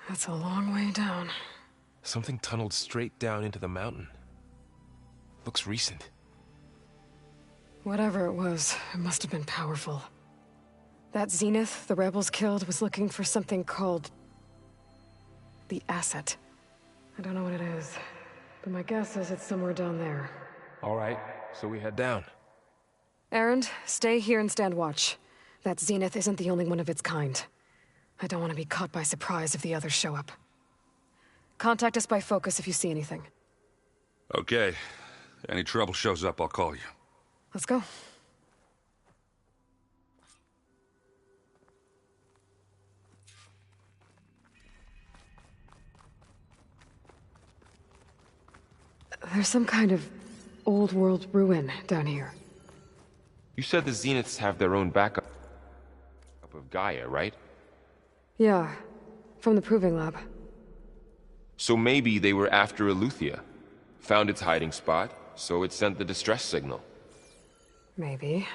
That's a long way down. Something tunneled straight down into the mountain. Looks recent. Whatever it was, it must have been powerful. That Zenith the rebels killed was looking for something called... the Asset. I don't know what it is, but my guess is it's somewhere down there. All right, so we head down. Erend, stay here and stand watch. That Zenith isn't the only one of its kind. I don't want to be caught by surprise if the others show up. Contact us by focus if you see anything. Okay. Any trouble shows up, I'll call you. Let's go. There's some kind of old-world ruin down here. You said the Zeniths have their own backup of Gaia, right? Yeah, from the Proving Lab. So maybe they were after Eleuthia. Found its hiding spot, so it sent the distress signal. Maybe.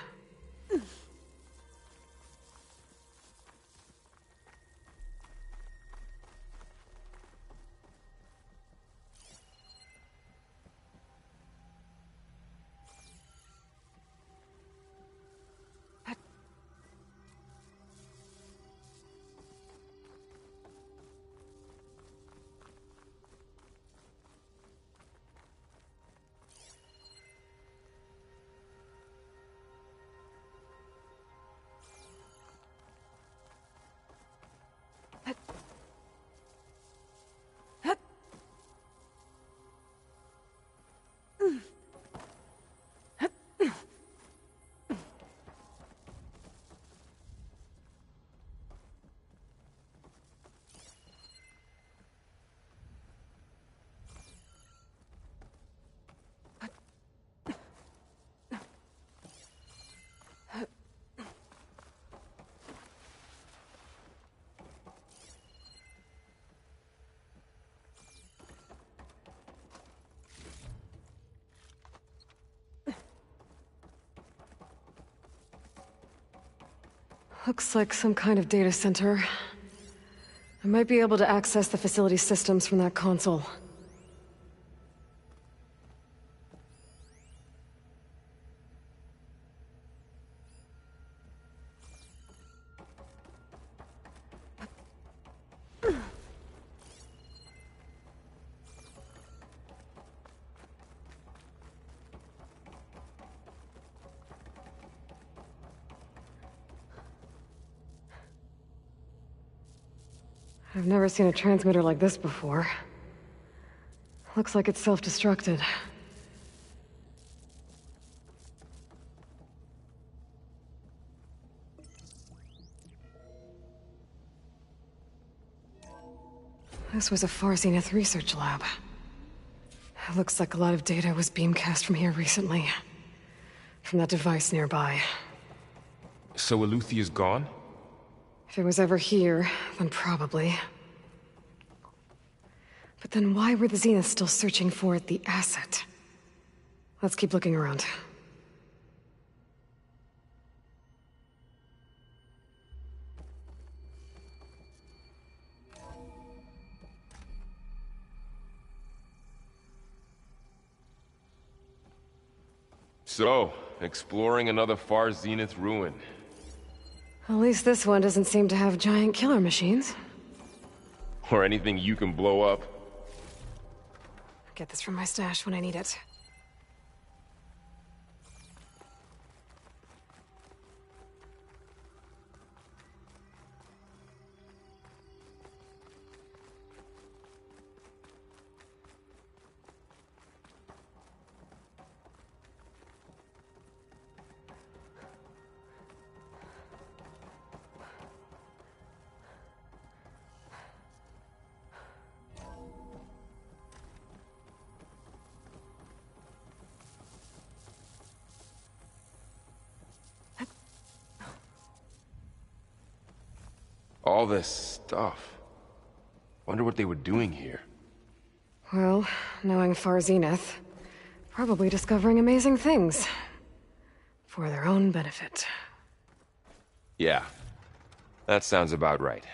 Looks like some kind of data center. I might be able to access the facility systems from that console. I've never seen a transmitter like this before. Looks like it's self-destructed. This was a Far Zenith research lab. It looks like a lot of data was beamcast from here recently. From that device nearby. So Eleuthia's gone? If it was ever here, then probably. But then why were the Zeniths still searching for the Asset? Let's keep looking around. So, exploring another Far Zenith ruin. At least this one doesn't seem to have giant killer machines. Or anything you can blow up. Get this from my stash when I need it. All this stuff. Wonder what they were doing here. Well, knowing Far Zenith, probably discovering amazing things. For their own benefit. Yeah. That sounds about right.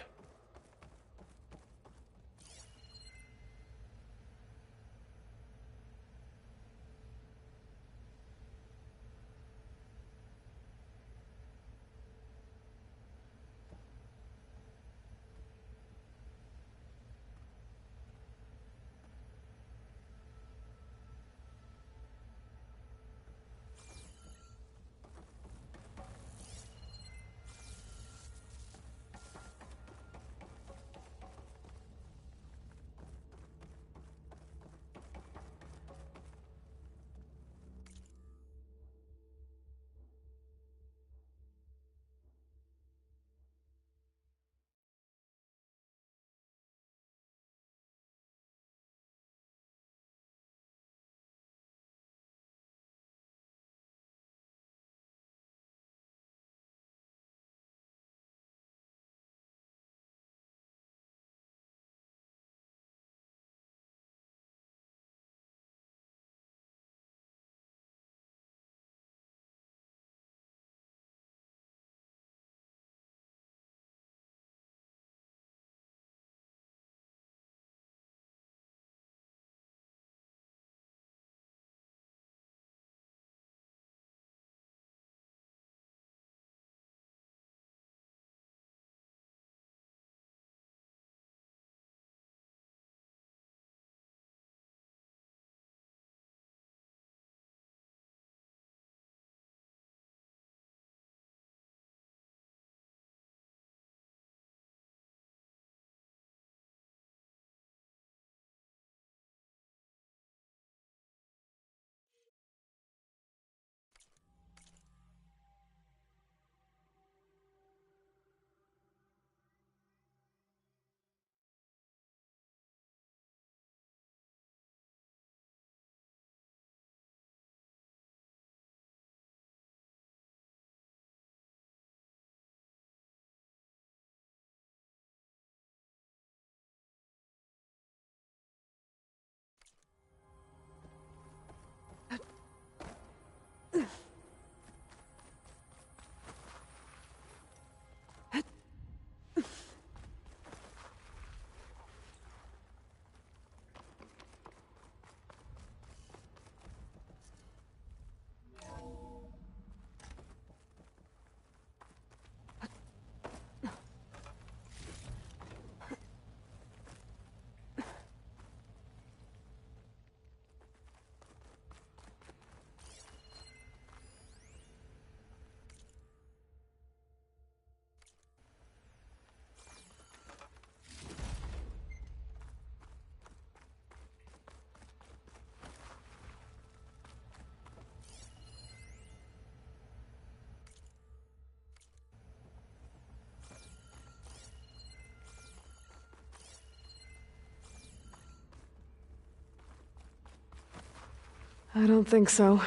I don't think so.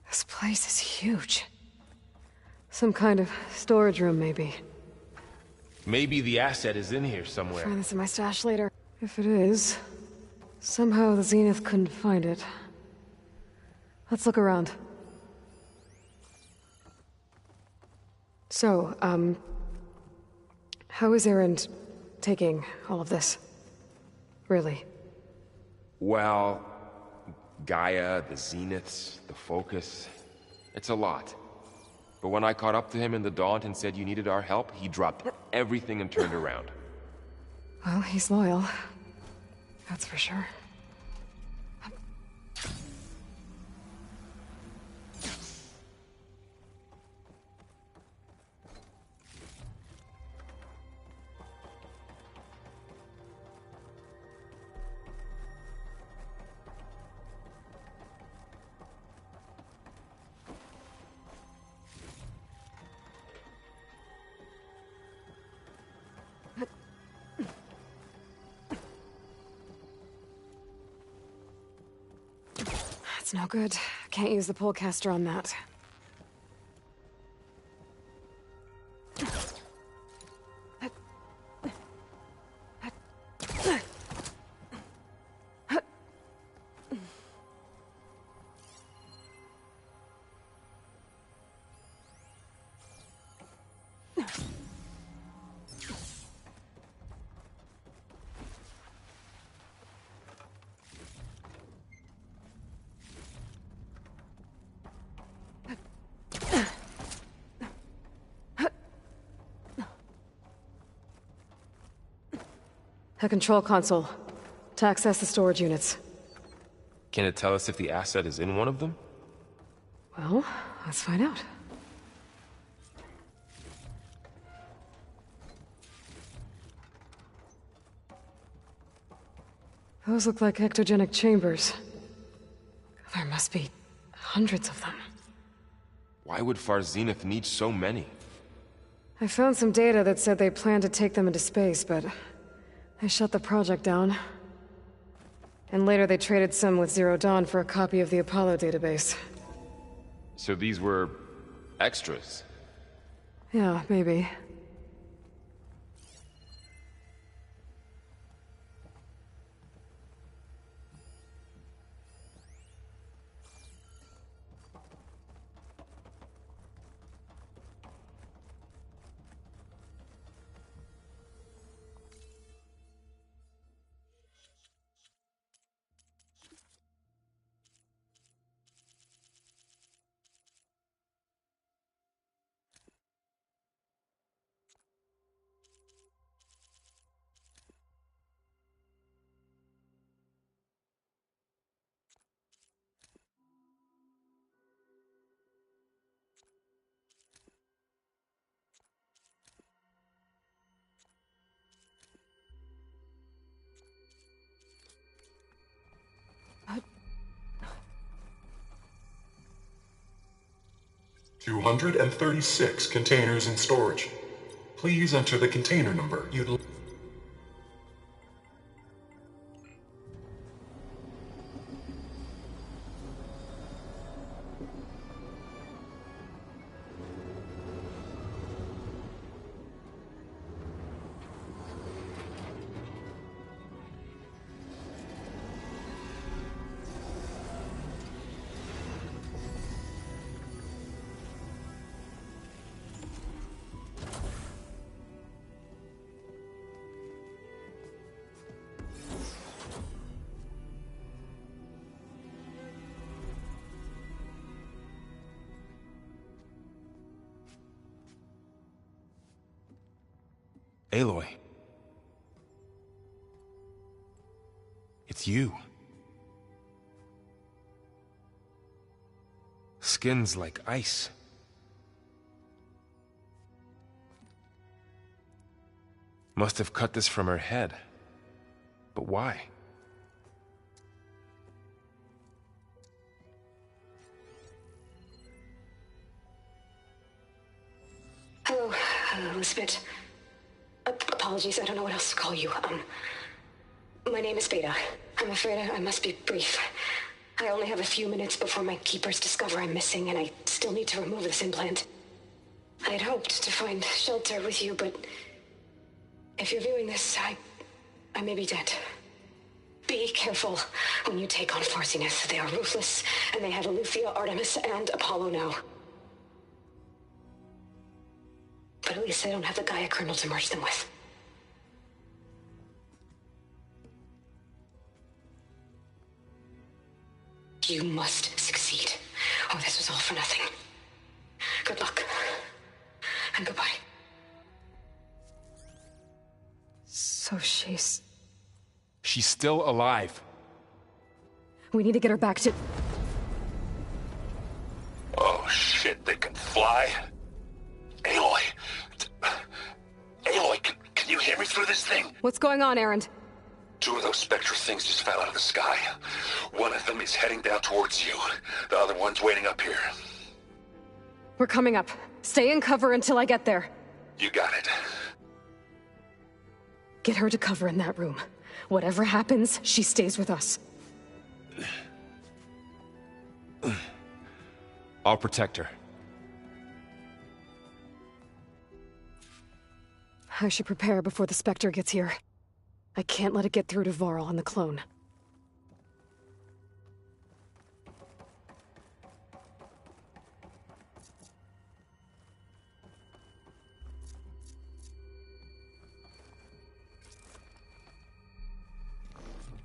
This place is huge. Some kind of storage room, maybe. Maybe the asset is in here somewhere. Find this in my stash later. If it is, somehow the Zenith couldn't find it. Let's look around. So, how is Erend taking all of this? Really? Well, Gaia, the Zeniths, the Focus. It's a lot. But when I caught up to him in the Daunt and said you needed our help, he dropped everything and turned around. Well, he's loyal. That's for sure. That's no good. Can't use the polecaster on that. A control console. To access the storage units. Can it tell us if the asset is in one of them? Well, let's find out. Those look like ectogenic chambers. There must be hundreds of them. Why would Far Zenith need so many? I found some data that said they planned to take them into space, but they shut the project down. And later they traded some with Zero Dawn for a copy of the Apollo database. So these were extras? Yeah, maybe. What? 236 containers in storage. Please enter the container number you'd... Aloy. It's you. Skin's like ice. Must have cut this from her head. But why? Elizabeth. Apologies, I don't know what else to call you. My name is Beta. I'm afraid I must be brief. I only have a few minutes before my keepers discover I'm missing, and I still need to remove this implant. I had hoped to find shelter with you, but if you're viewing this, I may be dead. Be careful when you take on Far Zenith. They are ruthless, and they have Eleuthia, Artemis, and Apollo now. But at least they don't have the Gaia kernel to merge them with. You must succeed. Oh, this was all for nothing. Good luck. And goodbye. So she's still alive. We need to get her back to... Oh shit, they can fly? Aloy! Aloy, can you hear me through this thing? What's going on, Erend? 2 of those Spectre things just fell out of the sky. One of them is heading down towards you. The other one's waiting up here. We're coming up. Stay in cover until I get there. You got it. Get her to cover in that room. Whatever happens, she stays with us. I'll protect her. I should prepare before the Spectre gets here. I can't let it get through to Varl and the clone.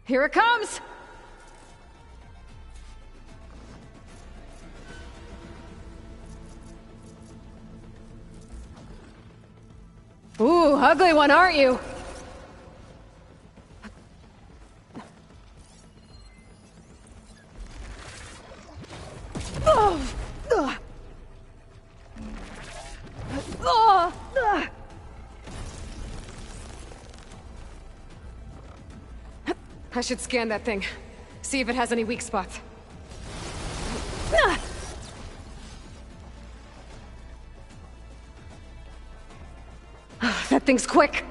Here it comes! Ooh, ugly one, aren't you? I should scan that thing. See if it has any weak spots. That thing's quick!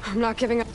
I'm not giving up.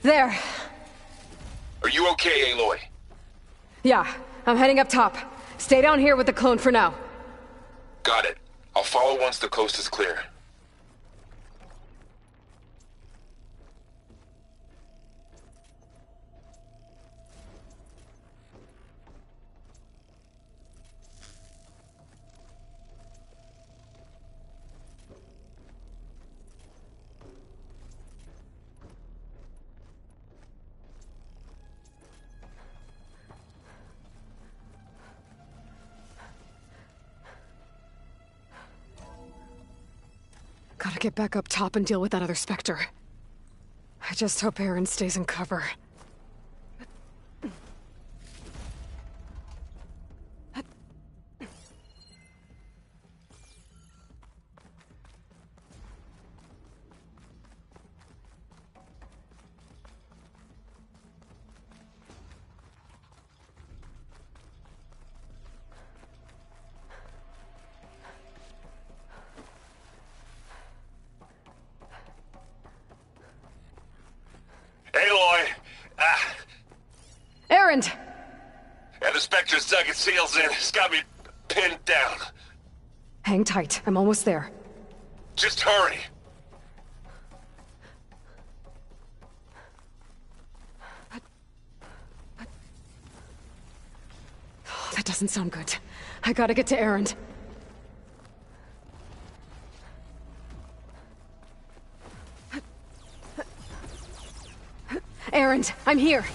There. Are you okay, Aloy? Yeah, I'm heading up top. Stay down here with the clone for now. Got it. I'll follow once the coast is clear. Gotta get back up top and deal with that other Spectre. I just hope Aaron stays in cover. Aloy! Erend! And the Spectre's dug its heels in. It's got me pinned down. Hang tight. I'm almost there. Just hurry. That doesn't sound good. I gotta get to Erend. Erend, I'm here.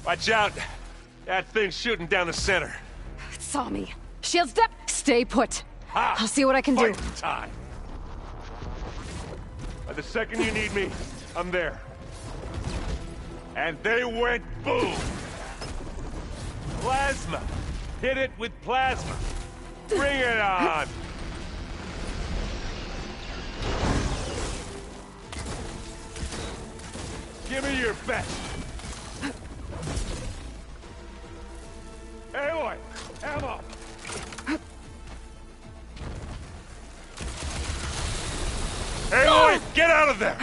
Watch out. That thing's shooting down the center. It saw me. Shield step, stay put. Ha! I'll see what I can do. Fight time. By the second you need me, I'm there. And they went boom. Plasma. Hit it with plasma. Bring it on. Give me your best. Aloy, ammo. Aloy, get out of there.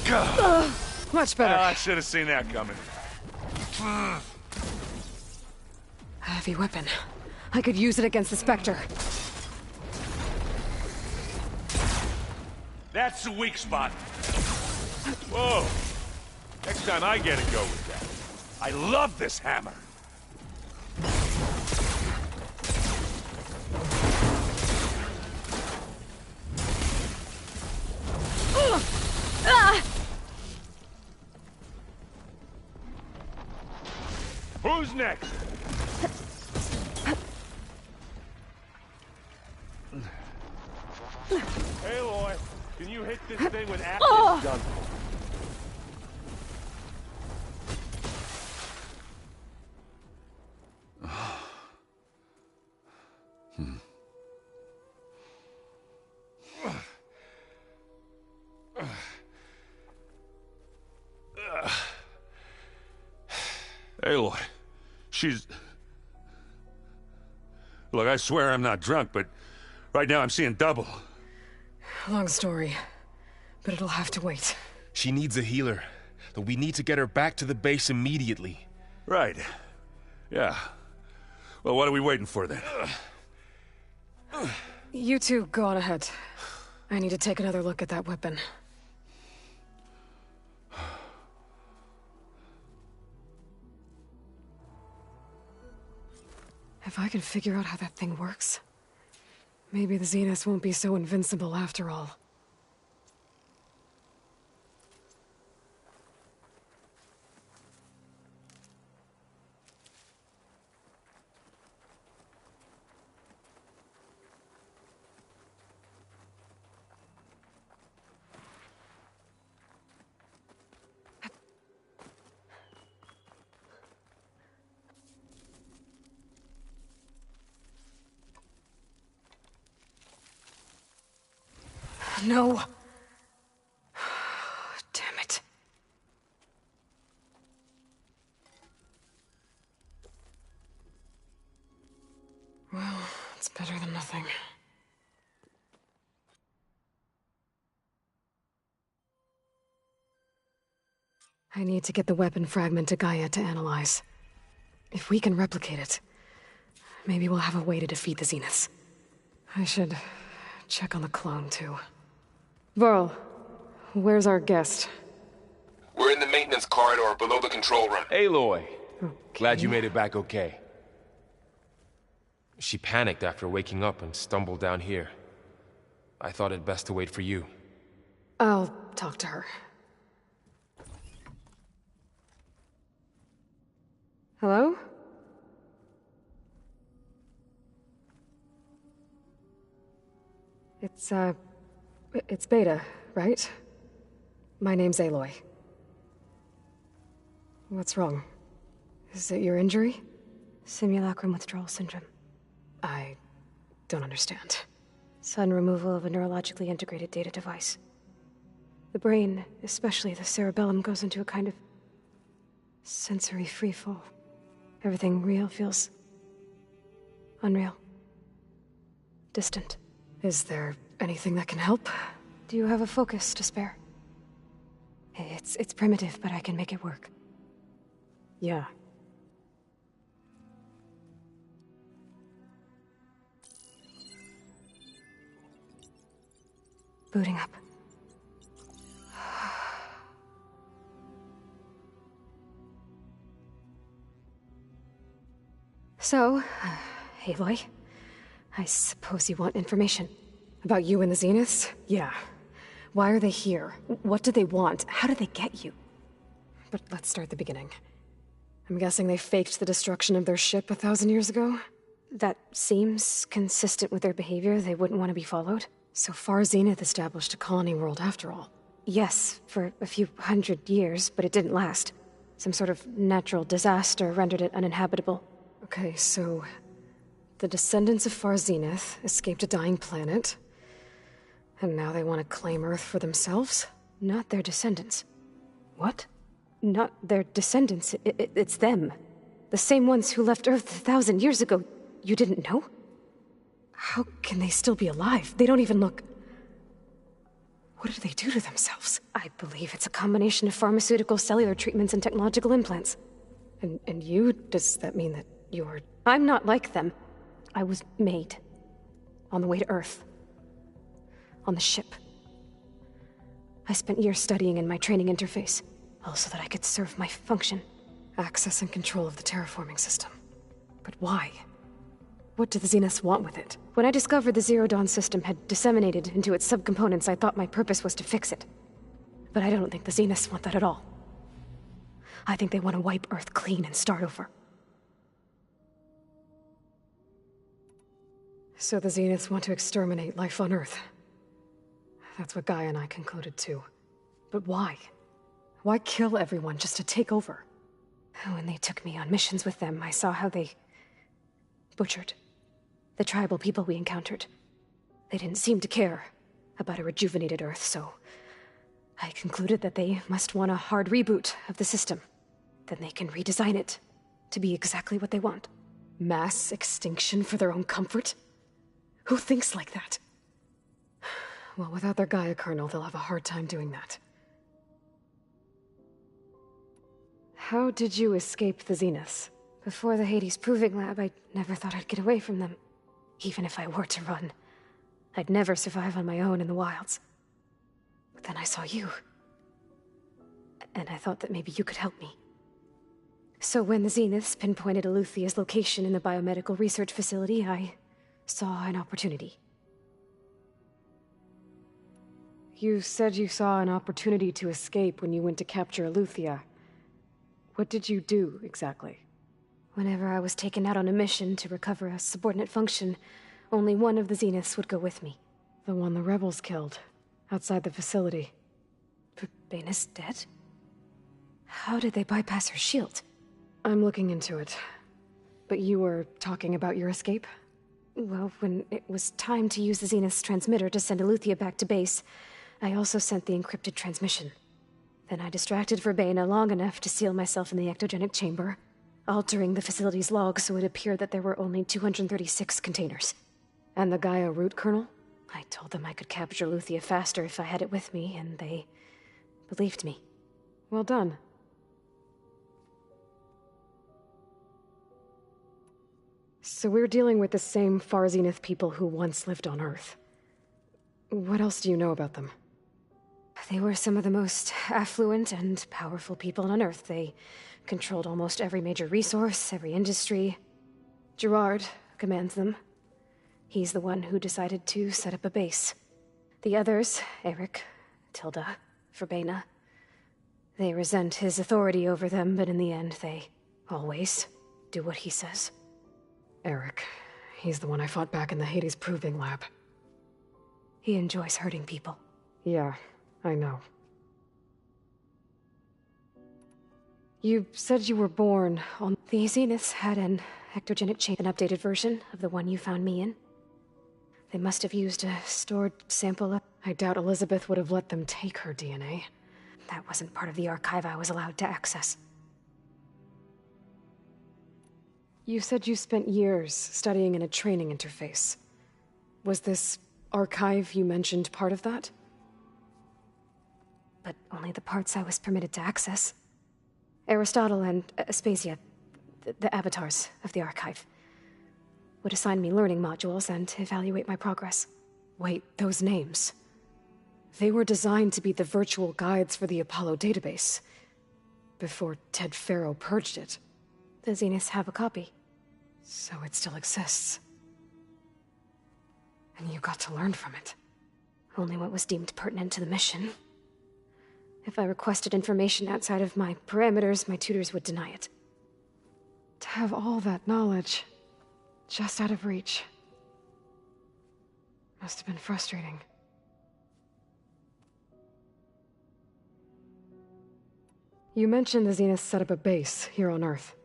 God. Much better. I should have seen that coming. A heavy weapon. I could use it against the Spectre. That's the weak spot. Whoa. Next time I get to go with that. I love this hammer! Who's next? Aloy, can you hit this thing with acid gun? Aloy, she's... Look, I swear I'm not drunk, but right now I'm seeing double. Long story, but it'll have to wait. She needs a healer. We need to get her back to the base immediately. Right. Yeah. Well, what are we waiting for then? You two go on ahead. I need to take another look at that weapon. If I can figure out how that thing works, maybe the Zeniths won't be so invincible after all. No. Damn it. Well, it's better than nothing. I need to get the weapon fragment to Gaia to analyze. If we can replicate it, maybe we'll have a way to defeat the Zeniths. I should check on the clone, too. Varl, where's our guest? We're in the maintenance corridor below the control room. Aloy! Okay. Glad you made it back okay. She panicked after waking up and stumbled down here. I thought it best to wait for you. I'll talk to her. Hello? It's Beta, right? My name's Aloy. What's wrong? Is it your injury? Simulacrum withdrawal syndrome. I don't understand. Sudden removal of a neurologically integrated data device. The brain, especially the cerebellum, goes into a kind of sensory freefall. Everything real feels unreal. Distant. Is there anything that can help? Do you have a focus to spare? It's primitive, but I can make it work. Yeah. Booting up. So, Aloy, I suppose you want information. About you and the Zeniths? Yeah. Why are they here? What do they want? How did they get you? But let's start at the beginning. I'm guessing they faked the destruction of their ship 1,000 years ago? That seems consistent with their behavior. They wouldn't want to be followed. So Far Zenith established a colony world after all. Yes, for a few hundred years, but it didn't last. Some sort of natural disaster rendered it uninhabitable. Okay, so the descendants of Far Zenith escaped a dying planet, and now they want to claim Earth for themselves? Not their descendants. What? Not their descendants. It's them. The same ones who left Earth 1,000 years ago. You didn't know? How can they still be alive? They don't even look... What did they do to themselves? I believe it's a combination of pharmaceutical, cellular treatments, and technological implants. And you? Does that mean that you're... I'm not like them. I was made. On the way to Earth. On the ship. I spent years studying in my training interface, all so that I could serve my function. Access and control of the terraforming system. But why? What do the Zeniths want with it? When I discovered the Zero Dawn system had disseminated into its subcomponents, I thought my purpose was to fix it. But I don't think the Zeniths want that at all. I think they want to wipe Earth clean and start over. So the Zeniths want to exterminate life on Earth. That's what Gaia and I concluded too. But why? Why kill everyone just to take over? When they took me on missions with them, I saw how they butchered the tribal people we encountered. They didn't seem to care about a rejuvenated Earth, so I concluded that they must want a hard reboot of the system. Then they can redesign it to be exactly what they want. Mass extinction for their own comfort? Who thinks like that? Well, without their Gaia kernel, they'll have a hard time doing that. How did you escape the Zeniths? Before the Hades Proving Lab, I never thought I'd get away from them. Even if I were to run, I'd never survive on my own in the wilds. But then I saw you. And I thought that maybe you could help me. So when the Zeniths pinpointed Eluthia's location in the biomedical research facility, I saw an opportunity. You said you saw an opportunity to escape when you went to capture Eluthia. What did you do, exactly? Whenever I was taken out on a mission to recover a subordinate function, only one of the Zeniths would go with me. The one the rebels killed, outside the facility. Baina's dead? How did they bypass her shield? I'm looking into it. But you were talking about your escape? Well, when it was time to use the Zenith's transmitter to send Eluthia back to base, I also sent the encrypted transmission. Then I distracted Verbena long enough to seal myself in the ectogenic chamber, altering the facility's log so it appeared that there were only 236 containers. And the Gaia root kernel? I told them I could capture Eluthia faster if I had it with me, and they believed me. Well done. So we're dealing with the same Far Zenith people who once lived on Earth. What else do you know about them? They were some of the most affluent and powerful people on Earth. They controlled almost every major resource, every industry. Gerard commands them. He's the one who decided to set up a base. The others, Eric, Tilda, Verbena, they resent his authority over them, but in the end, they always do what he says. Eric. He's the one I fought back in the Hades Proving Lab. He enjoys hurting people. Yeah, I know. You said you were born on... The Zeniths had an ectogenic chain, an updated version of the one you found me in. They must have used a stored sample. I doubt Elizabeth would have let them take her DNA. That wasn't part of the archive I was allowed to access. You said you spent years studying in a training interface. Was this archive you mentioned part of that? But only the parts I was permitted to access. Aristotle and Aspasia, the avatars of the archive, would assign me learning modules and evaluate my progress. Wait, those names. They were designed to be the virtual guides for the Apollo database, before Ted Faro purged it. The Zeniths have a copy. So it still exists. And you got to learn from it. Only what was deemed pertinent to the mission. If I requested information outside of my parameters, my tutors would deny it. To have all that knowledge, just out of reach. Must have been frustrating. You mentioned the Zeniths set up a base here on Earth.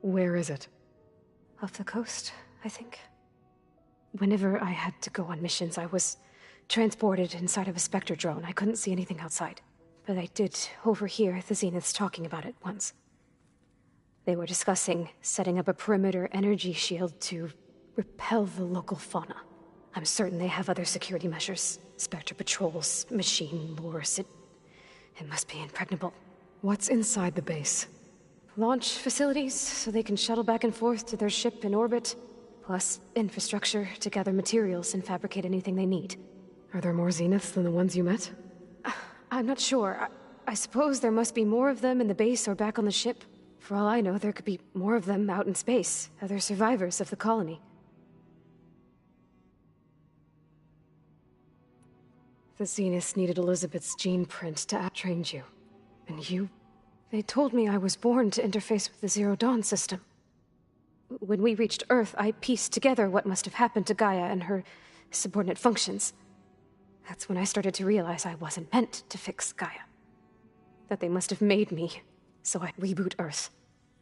Where is it? Off the coast, I think. Whenever I had to go on missions, I was transported inside of a Spectre drone. I couldn't see anything outside. But I did overhear the Zeniths talking about it once. They were discussing setting up a perimeter energy shield to repel the local fauna. I'm certain they have other security measures. Spectre patrols, machine lures. It must be impregnable. What's inside the base? Launch facilities, so they can shuttle back and forth to their ship in orbit. Plus infrastructure to gather materials and fabricate anything they need. Are there more Zeniths than the ones you met? I'm not sure. I suppose there must be more of them in the base or back on the ship. For all I know, there could be more of them out in space, other survivors of the colony. The Zeniths needed Elizabeth's gene print to train you. And you? They told me I was born to interface with the Zero Dawn system. When we reached Earth, I pieced together what must have happened to Gaia and her subordinate functions. That's when I started to realize I wasn't meant to fix Gaia. That they must have made me, so I reboot Earth,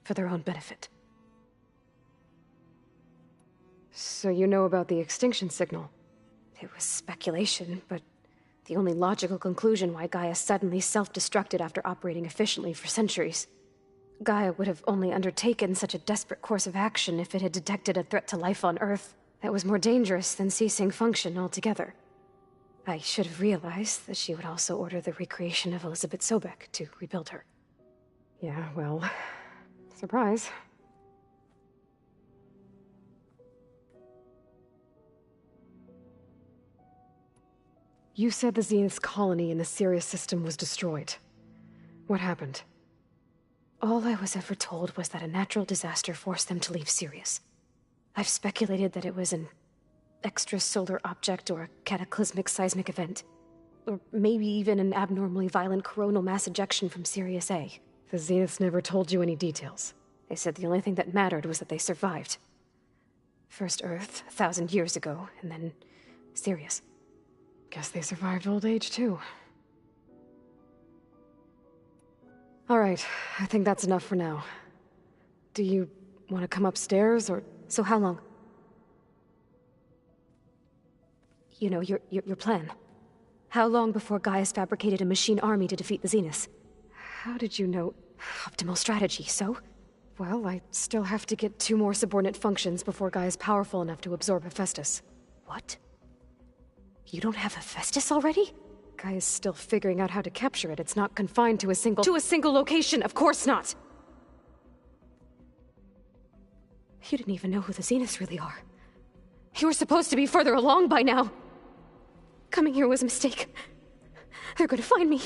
for their own benefit. So you know about the extinction signal? It was speculation, but the only logical conclusion why Gaia suddenly self-destructed after operating efficiently for centuries. Gaia would have only undertaken such a desperate course of action if it had detected a threat to life on Earth that was more dangerous than ceasing function altogether. I should have realized that she would also order the recreation of Elizabeth Sobek to rebuild her. Yeah, well, surprise. You said the Zenith's colony in the Sirius system was destroyed. What happened? All I was ever told was that a natural disaster forced them to leave Sirius. I've speculated that it was an extrasolar object or a cataclysmic seismic event. Or maybe even an abnormally violent coronal mass ejection from Sirius A. The Zeniths never told you any details. They said the only thing that mattered was that they survived. First Earth, 1,000 years ago, and then Sirius. Guess they survived old age, too. All right, I think that's enough for now. Do you want to come upstairs, or... So how long? You know, your plan. How long before Gaia's fabricated a machine army to defeat the Zeniths? How did you know? Optimal strategy, so? Well, I still have to get 2 more subordinate functions before Gaia's powerful enough to absorb Hephaestus. What? You don't have Hephaestus already? Gaia's still figuring out how to capture it. It's not confined to a single... To a single location! Of course not! You didn't even know who the Zeniths really are. You were supposed to be further along by now! Coming here was a mistake. They're gonna find me.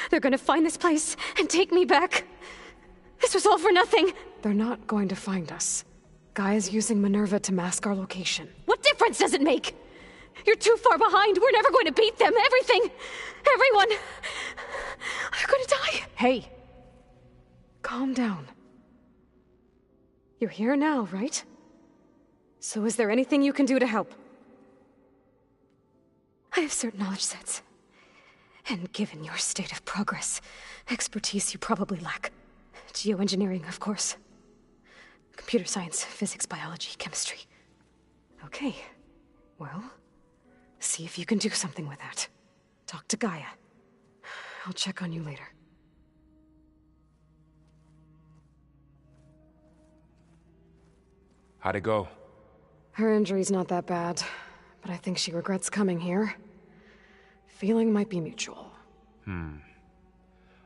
They're gonna find this place and take me back. This was all for nothing! They're not going to find us. Gaia's using Minerva to mask our location. What difference does it make? You're too far behind. We're never going to beat them. Everything. Everyone. They're gonna die. Hey. Calm down. You're here now, right? So is there anything you can do to help? I have certain knowledge sets. And given your state of progress, expertise you probably lack. Geoengineering, of course. Computer science, physics, biology, chemistry. Okay. Well... see if you can do something with that. Talk to Gaia. I'll check on you later. How'd it go? Her injury's not that bad, but I think she regrets coming here. Feeling might be mutual.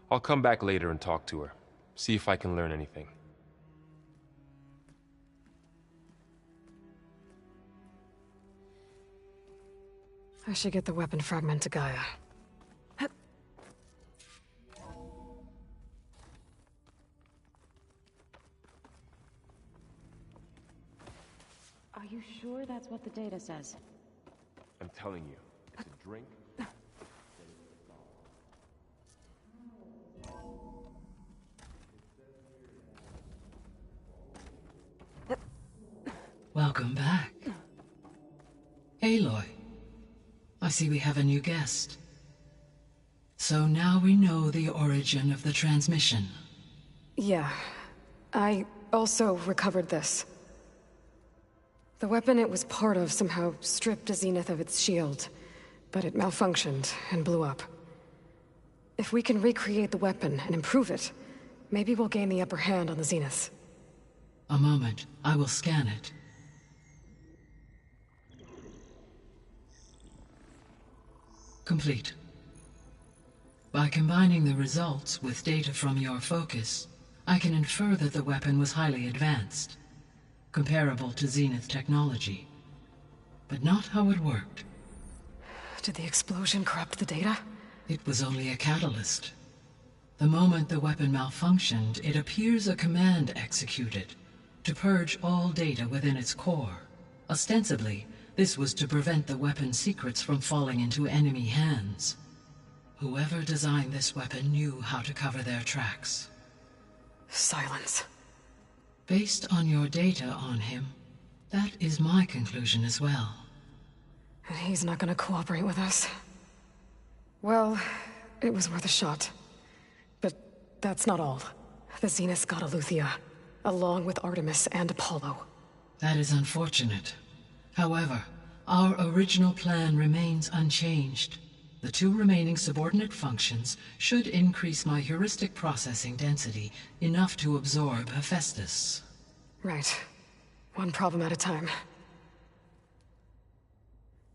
I'll come back later and talk to her. See if I can learn anything. I should get the weapon fragment to Gaia. Are you sure that's what the data says? I'm telling you, it's a drink. Welcome back. Aloy. I see we have a new guest. So now we know the origin of the transmission. Yeah. I also recovered this. The weapon it was part of somehow stripped a Zenith of its shield, but it malfunctioned and blew up. If we can recreate the weapon and improve it, maybe we'll gain the upper hand on the Zeniths. A moment. I will scan it. Complete. By combining the results with data from your focus, I can infer that the weapon was highly advanced, comparable to Zenith technology, but not how it worked. Did the explosion corrupt the data? It was only a catalyst. The moment the weapon malfunctioned, it appears a command executed to purge all data within its core. Ostensibly, this was to prevent the weapon's secrets from falling into enemy hands. Whoever designed this weapon knew how to cover their tracks. Silence. Based on your data on him, that is my conclusion as well. And he's not gonna cooperate with us. Well, it was worth a shot. But that's not all. The Zeniths got Eleuthia, along with Artemis and Apollo. That is unfortunate. However, our original plan remains unchanged. The 2 remaining subordinate functions should increase my heuristic processing density enough to absorb Hephaestus. Right. One problem at a time.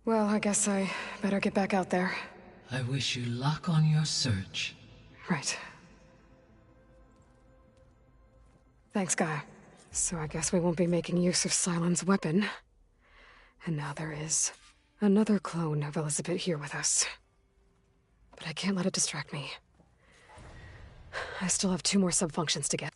Well, I guess I better get back out there. I wish you luck on your search. Right. Thanks, Guy. So I guess we won't be making use of Sylens' weapon. And now there is another clone of Elizabeth here with us. But I can't let it distract me. I still have 2 more subfunctions to get.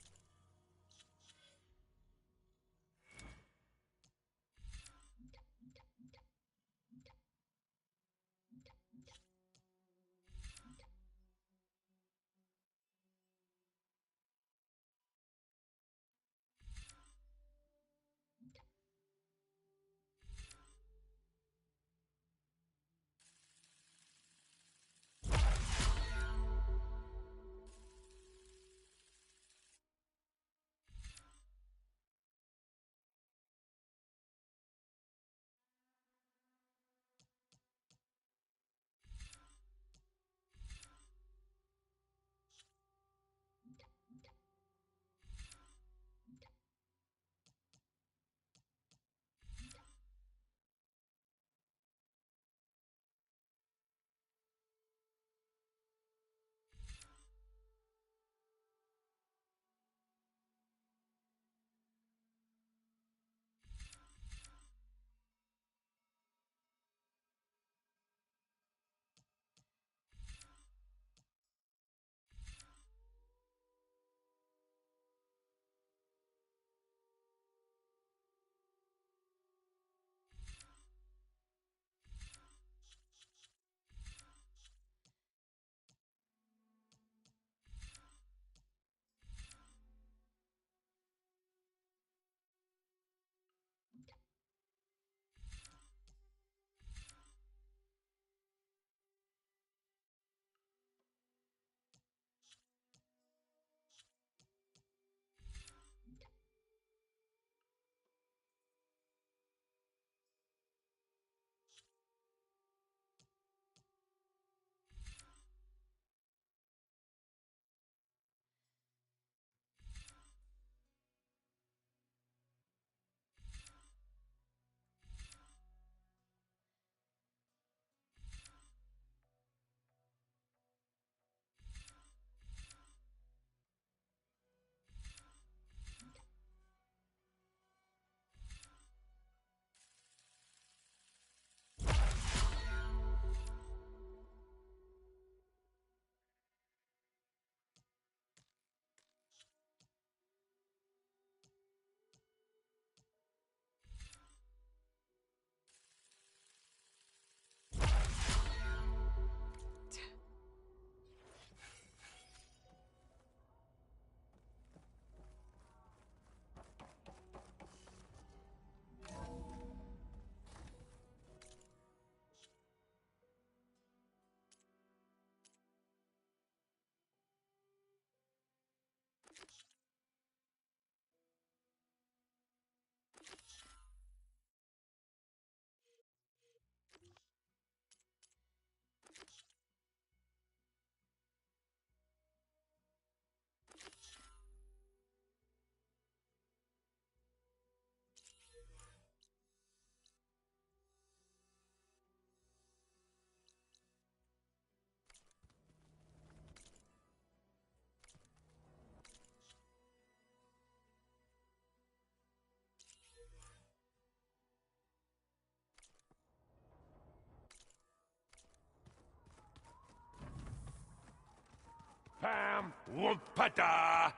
Bam! Whoopata!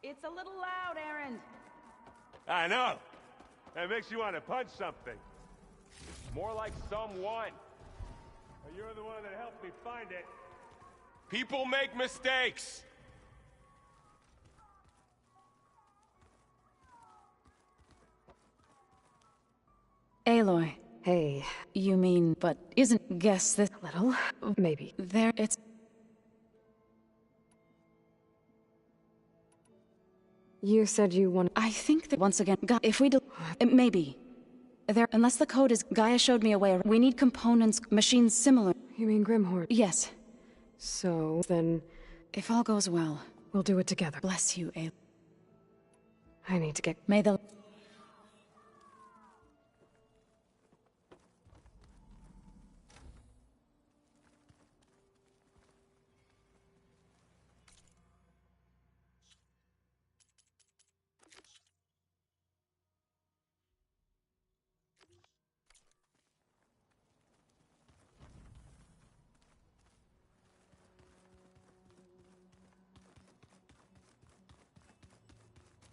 It's a little loud, Aaron. I know. That makes you want to punch something. More like someone. Well, you're the one that helped me find it. People make mistakes! Aloy. Hey, You mean, but isn't guess this little? Maybe. there? It's. You said you want. I think that once again, if we do, maybe. There, unless the code is Gaia showed me a way. We need components, machines similar. You mean Grimhorde? Yes. So, then, If all goes well, we'll do it together. bless you, Aloy. I need to get. May the.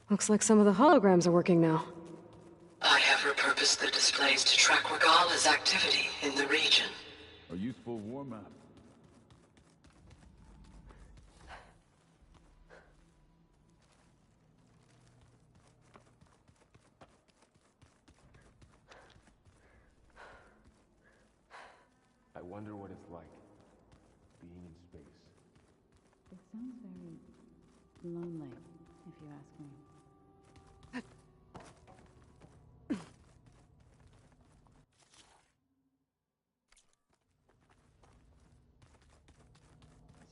Looks like some of the holograms are working now. I have repurposed the displays to track Regala's activity in the region. A useful warm-up. I wonder what it's like, being in space. It sounds very lonely, if you ask me.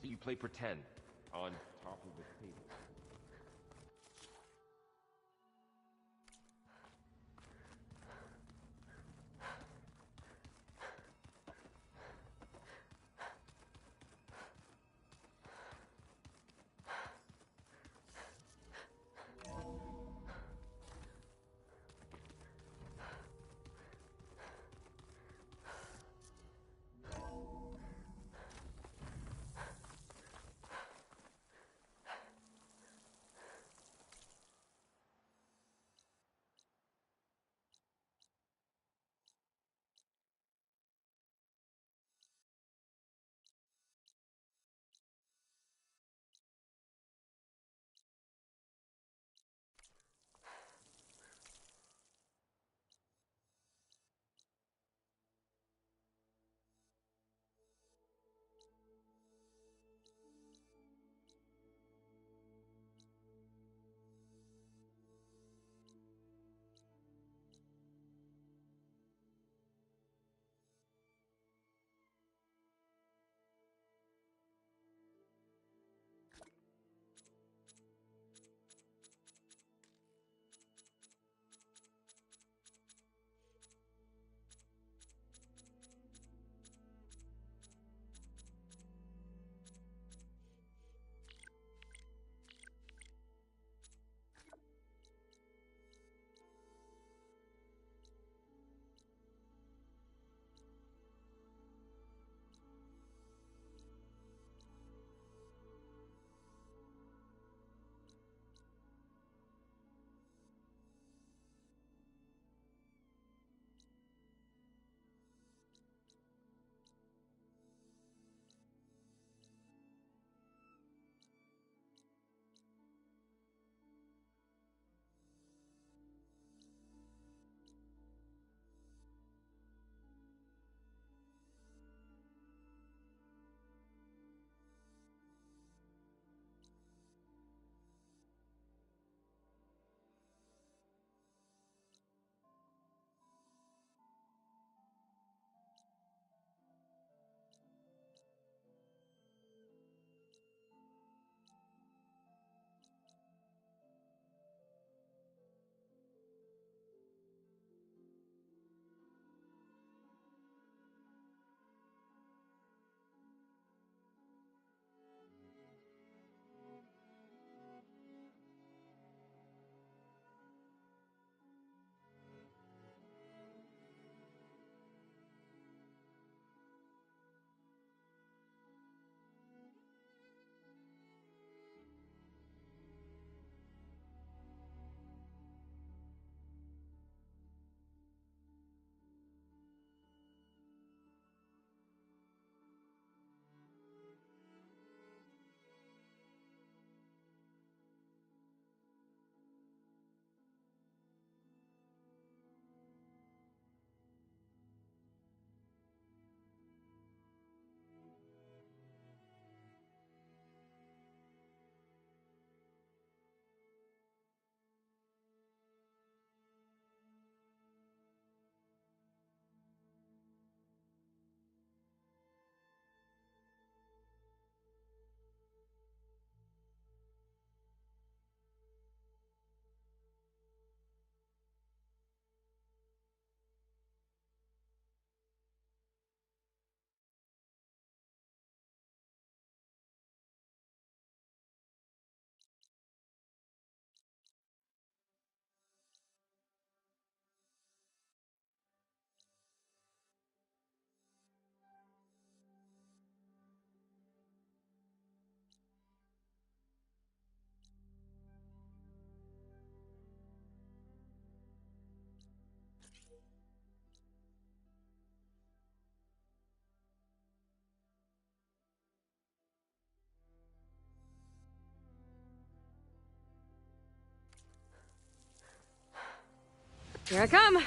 So you play pretend on top of the table. Here I come!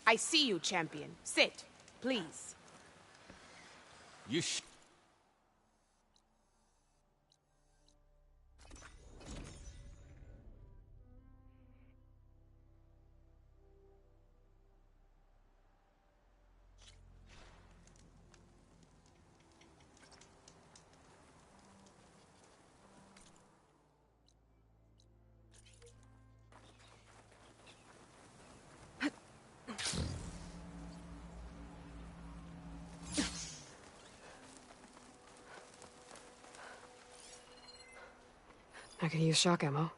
I see you, champion. Sit, please. You I could use shock ammo.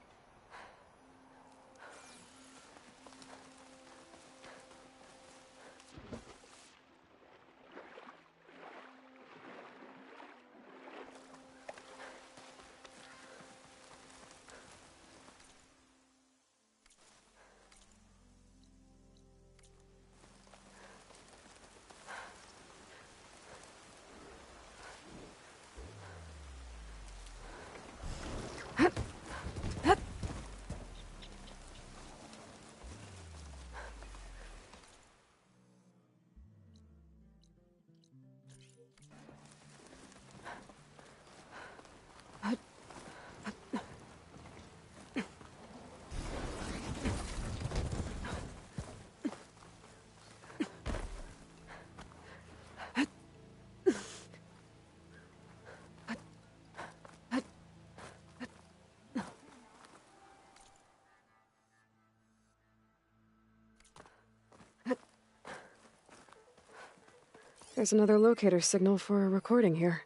There's another locator signal for a recording here.